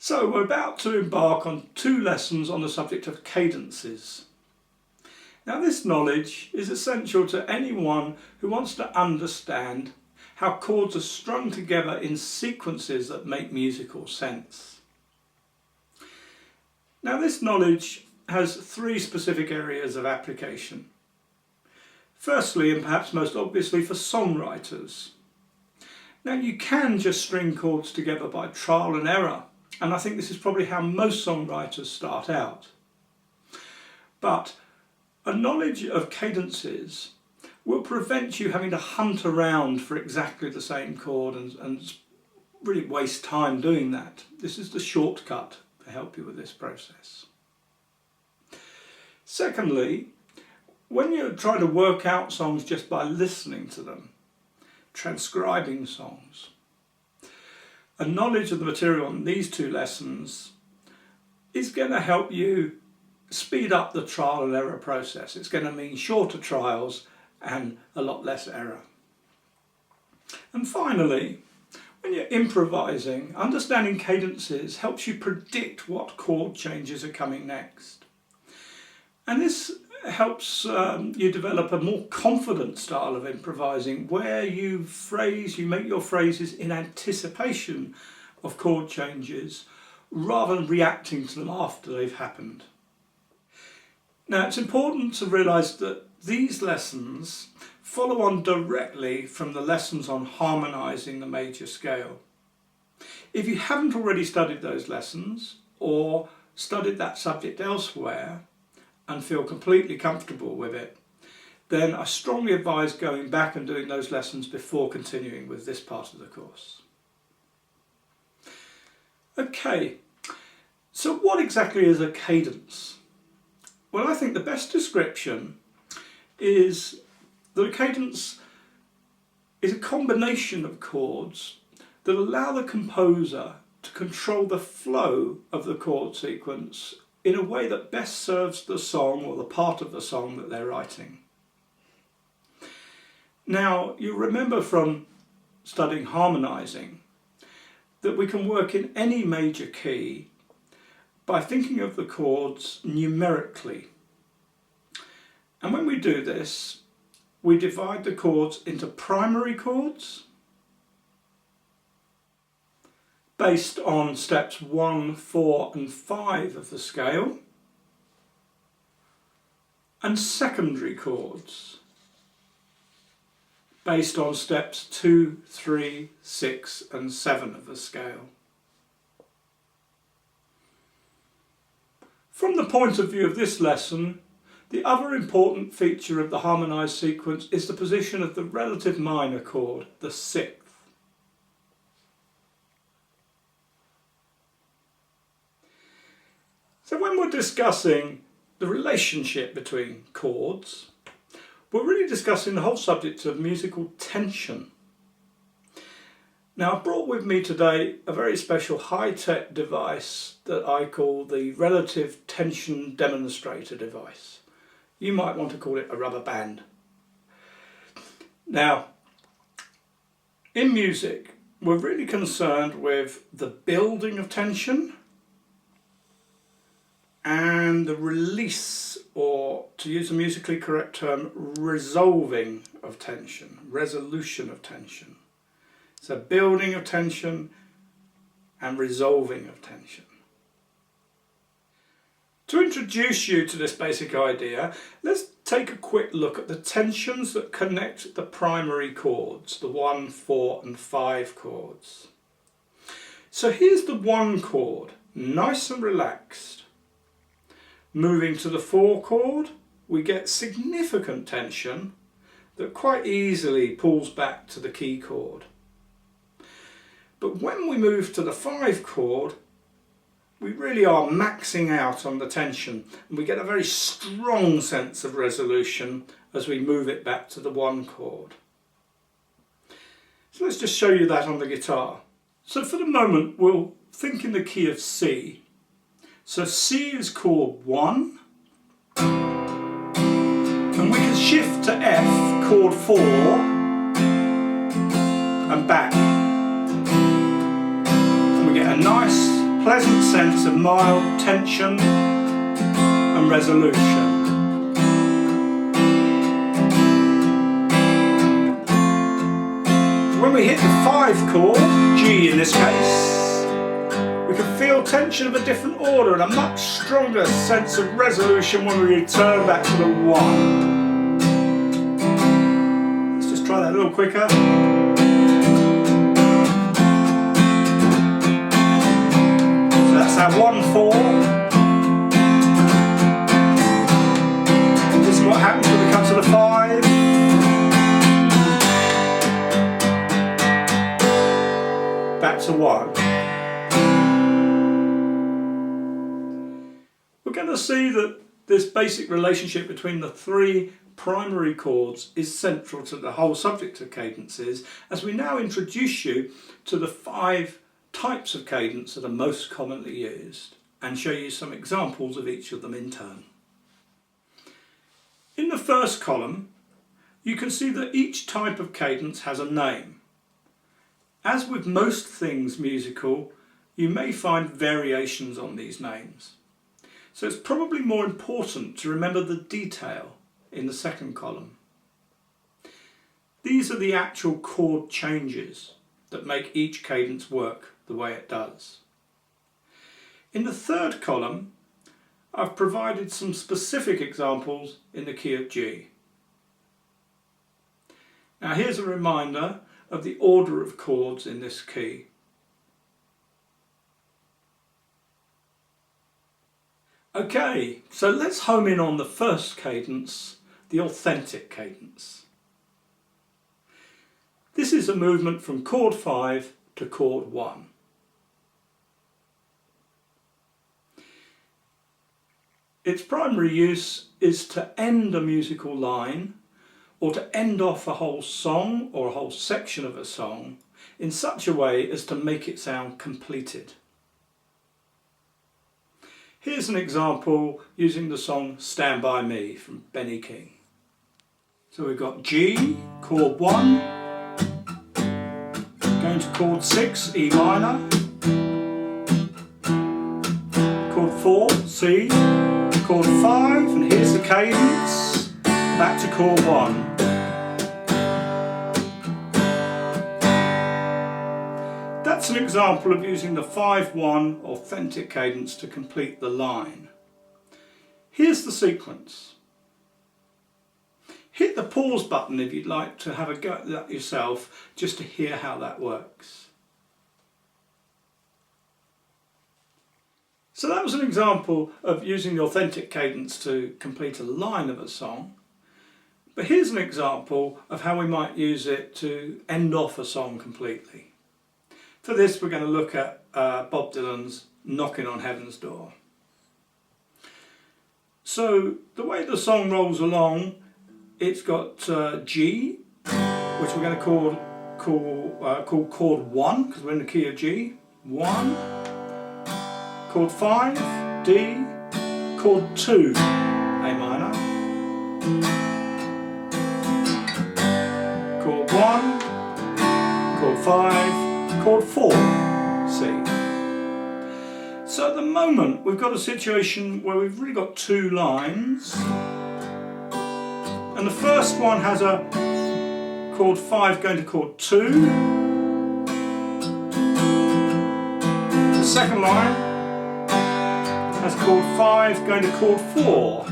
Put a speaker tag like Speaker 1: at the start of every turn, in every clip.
Speaker 1: So we're about to embark on 2 lessons on the subject of cadences. Now this knowledge is essential to anyone who wants to understand how chords are strung together in sequences that make musical sense. Now this knowledge has 3 specific areas of application. Firstly, and perhaps most obviously, for songwriters. Now you can just string chords together by trial and error, and I think this is probably how most songwriters start out. But a knowledge of cadences will prevent you having to hunt around for exactly the same chord and really waste time doing that. This is the shortcut to help you with this process. Secondly, when you're trying to work out songs just by listening to them, transcribing songs, a knowledge of the material in these 2 lessons is going to help you speed up the trial and error process. It's going to mean shorter trials and a lot less error. And finally, when you're improvising, understanding cadences helps you predict what chord changes are coming next. And this helps you develop a more confident style of improvising where you make your phrases in anticipation of chord changes rather than reacting to them after they've happened. Now it's important to realise that these lessons follow on directly from the lessons on harmonising the major scale. If you haven't already studied those lessons or studied that subject elsewhere and feel completely comfortable with it, then I strongly advise going back and doing those lessons before continuing with this part of the course. Okay, so what exactly is a cadence? Well, I think the best description is that a cadence is a combination of chords that allow the composer to control the flow of the chord sequence in a way that best serves the song or the part of the song that they're writing. Now, you remember from studying harmonising that we can work in any major key by thinking of the chords numerically. And when we do this, we divide the chords into primary chords based on steps 1, 4 and 5 of the scale, and secondary chords based on steps 2, 3, 6 and 7 of the scale. From the point of view of this lesson, the other important feature of the harmonised sequence is the position of the relative minor chord, the 6th. So when we're discussing the relationship between chords, we're really discussing the whole subject of musical tension. Now, I've brought with me today a very special high-tech device that I call the relative tension demonstrator device. You might want to call it a rubber band. Now, in music, we're really concerned with the building of tension and the release, or to use a musically correct term, resolving of tension, resolution of tension. So building of tension and resolving of tension. To introduce you to this basic idea, let's take a quick look at the tensions that connect the primary chords, the 1, 4 and 5 chords. So here's the 1 chord, nice and relaxed. Moving to the 4 chord, we get significant tension that quite easily pulls back to the key chord. But when we move to the 5 chord, we really are maxing out on the tension, and we get a very strong sense of resolution as we move it back to the 1 chord. So let's just show you that on the guitar. So for the moment, we'll think in the key of C. So C is chord 1, and we can shift to F, chord 4, and back. And we get a nice pleasant sense of mild tension and resolution. When we hit the 5 chord, G in this case, we can feel tension of a different order and a much stronger sense of resolution when we return back to the 1. Let's just try that a little quicker. So that's our 1-4. This is what happens when we come to the 5. Back to 1. We're going to see that this basic relationship between the 3 primary chords is central to the whole subject of cadences, as we now introduce you to the 5 types of cadence that are most commonly used and show you some examples of each of them in turn. In the first column, you can see that each type of cadence has a name. As with most things musical, you may find variations on these names. So it's probably more important to remember the detail in the second column. These are the actual chord changes that make each cadence work the way it does. In the third column, I've provided some specific examples in the key of G. Now here's a reminder of the order of chords in this key. Okay, so let's home in on the first cadence, the authentic cadence. This is a movement from chord 5 to chord 1. Its primary use is to end a musical line or to end off a whole song or a whole section of a song in such a way as to make it sound completed. Here's an example using the song Stand By Me from Benny King. So we've got G, chord 1, going to chord 6, E minor, chord 4, C, chord 5, and here's the cadence, back to chord 1. That's an example of using the 5-1 authentic cadence to complete the line. Here's the sequence. Hit the pause button if you'd like to have a go at that yourself, just to hear how that works. So that was an example of using the authentic cadence to complete a line of a song. But here's an example of how we might use it to end off a song completely. For this, we're going to look at Bob Dylan's Knocking on Heaven's Door. So the way the song rolls along, it's got G, which we're going to call chord 1, because we're in the key of G, 1, chord 5, D, chord 2, A minor, chord 1, chord 5, chord 4, C. So at the moment we've got a situation where we've really got 2 lines, and the first one has a chord 5 going to chord 2, the second line has chord 5 going to chord 4,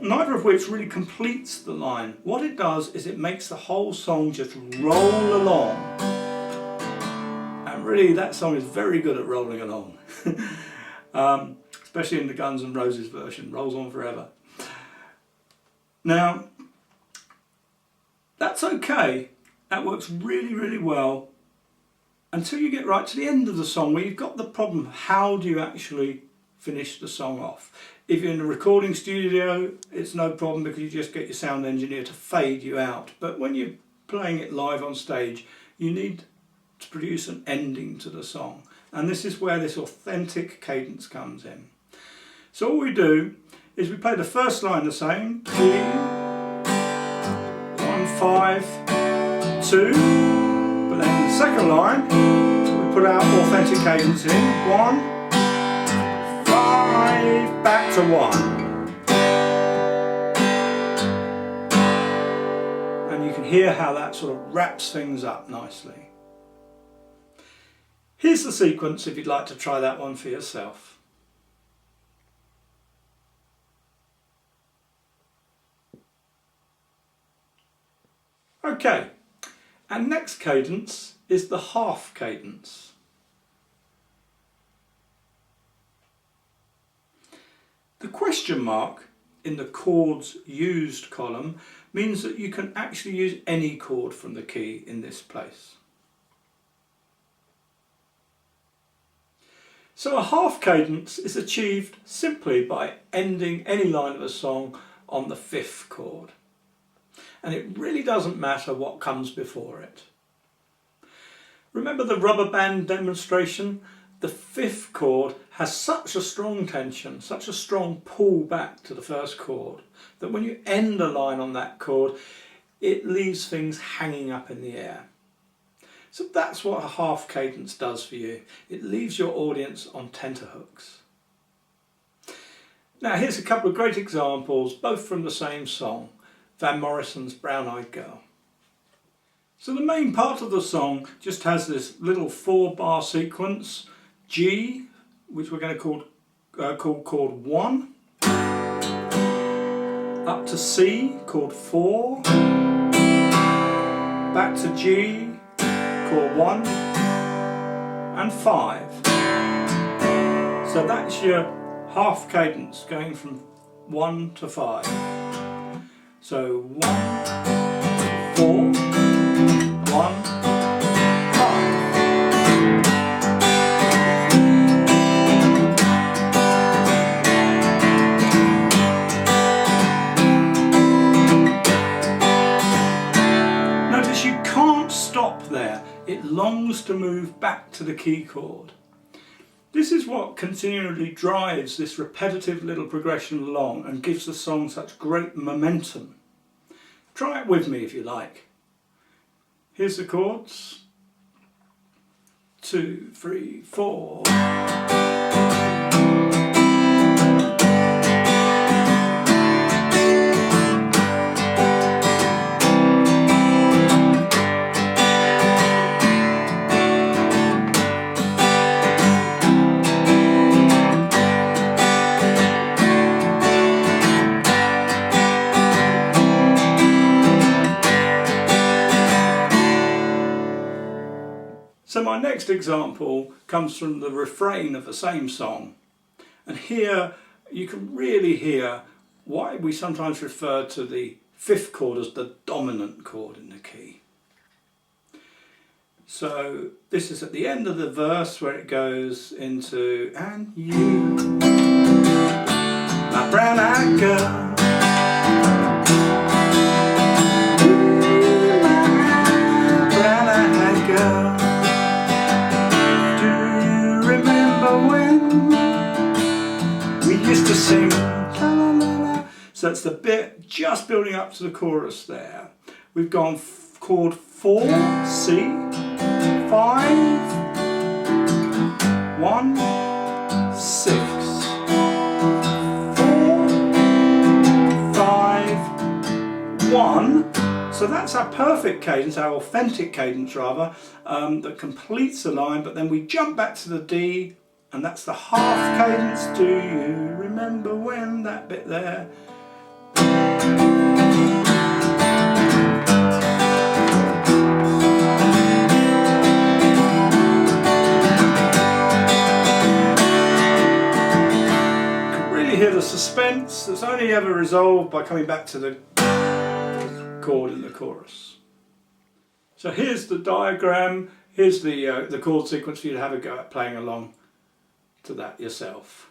Speaker 1: neither of which really completes the line. What it does is it makes the whole song just roll along. And really that song is very good at rolling along. Especially in the Guns N' Roses version, rolls on forever. Now, that's okay. That works really, really well until you get right to the end of the song where you've got the problem, how do you actually finish the song off? If you're in a recording studio, it's no problem because you just get your sound engineer to fade you out. But when you're playing it live on stage, you need to produce an ending to the song. And this is where this authentic cadence comes in. So all we do is we play the first line the same, G, 1, 5, 2, but then the second line, we we'll put our authentic cadence in. 1, 5, back to 1. And you can hear how that sort of wraps things up nicely. Here's the sequence if you'd like to try that one for yourself. Okay, and next cadence is the half cadence. The question mark in the chords used column means that you can actually use any chord from the key in this place. So a half cadence is achieved simply by ending any line of a song on the 5th chord. And it really doesn't matter what comes before it. Remember the rubber band demonstration? The 5th chord has such a strong tension, such a strong pull back to the 1st chord, that when you end a line on that chord, it leaves things hanging up in the air. So that's what a half cadence does for you. It leaves your audience on tenterhooks. Now here's a couple of great examples, both from the same song, Van Morrison's Brown Eyed Girl. So the main part of the song just has this little 4-bar sequence, G, which we're going to call chord 1, up to C, chord 4, back to G, chord 1, and 5. So that's your half cadence going from 1 to 5. So 1, 4, 1, 5. Notice you can't stop there. It longs to move back to the key chord. This is what continually drives this repetitive little progression along and gives the song such great momentum. Try it with me if you like. Here's the chords. 2, 3, 4. So my next example comes from the refrain of the same song, and here you can really hear why we sometimes refer to the 5th chord as the dominant chord in the key. So this is at the end of the verse where it goes into, and you, my brown-eyed girl, used to sing la, la, la, la. So that's the bit just building up to the chorus there. We've gone chord 4, C, 5, 1, 6, 4, 5, 1. So that's our perfect cadence, our authentic cadence rather, that completes the line, but then we jump back to the D, and that's the half cadence. Do you remember when? That bit there. You can really hear the suspense that's only ever resolved by coming back to the chord in the chorus. So here's the diagram, here's the chord sequence for you to have a go at playing along to that yourself.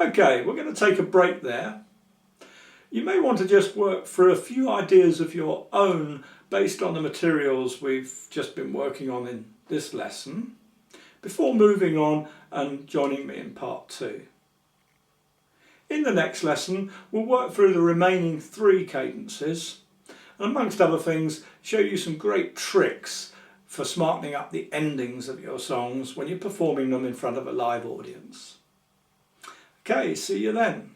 Speaker 1: Okay, we're going to take a break there. You may want to just work through a few ideas of your own based on the materials we've just been working on in this lesson before moving on and joining me in part 2. In the next lesson we'll work through the remaining 3 cadences, and amongst other things show you some great tricks for smartening up the endings of your songs when you're performing them in front of a live audience. Okay, see you then.